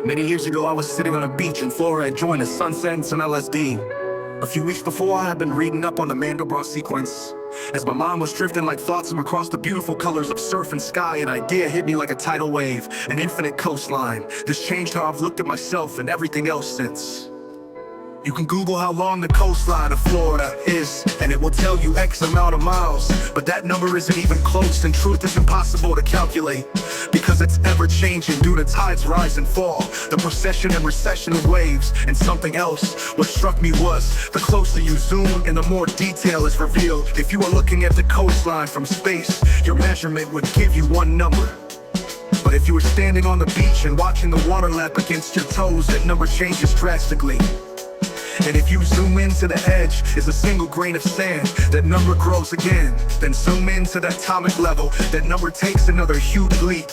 Many years ago, I was sitting on a beach in Florida enjoying the sunset and some LSD. A few weeks before, I had been reading up on the Mandelbrot sequence. As my mind was drifting like flotsam across the beautiful colors of surf and sky, an idea hit me like a tidal wave, an infinite coastline. This changed how I've looked at myself and everything else since. You can Google how long the coastline of Florida is, and it will tell you X amount of miles. But that number isn't even close, and truth is impossible to calculate, because it's ever-changing due to tides rise and fall, the procession and recession of waves. And something else, what struck me was, the closer you zoom and the more detail is revealed. If you are looking at the coastline from space, your measurement would give you one number. But if you were standing on the beach and watching the water lap against your toes, that number changes drastically. And if you zoom into the edge is a single grain of sand, that number grows again. Then zoom into the atomic level, that number takes another huge leap.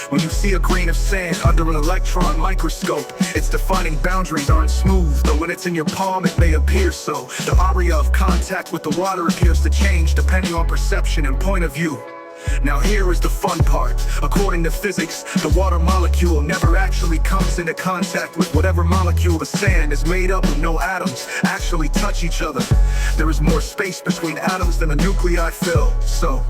When you see a grain of sand under an electron microscope, its defining boundaries aren't smooth, though when it's in your palm it may appear so. The area of contact with the water appears to change depending on perception and point of view. Now here is the fun part. According to physics, the water molecule never actually comes into contact with whatever molecule the sand is made up of. No atoms actually touch each other. There is more space between atoms than a nuclei fill. So,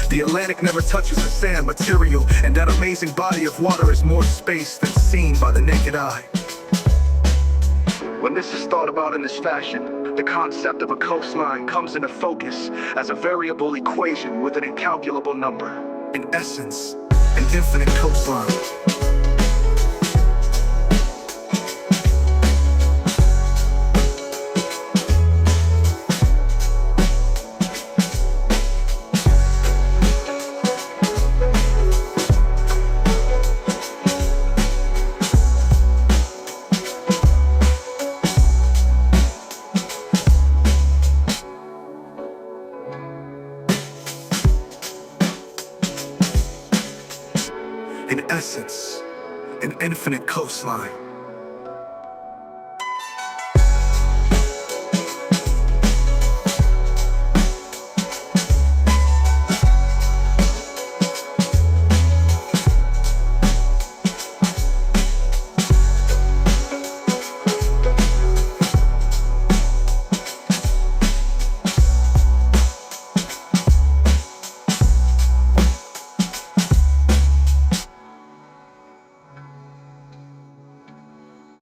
the Atlantic never touches the sand material, and that amazing body of water is more space than seen by the naked eye. When this is thought about in this fashion, the concept of a coastline comes into focus as a variable equation with an incalculable number. In essence, an infinite coastline. In essence, an infinite coastline.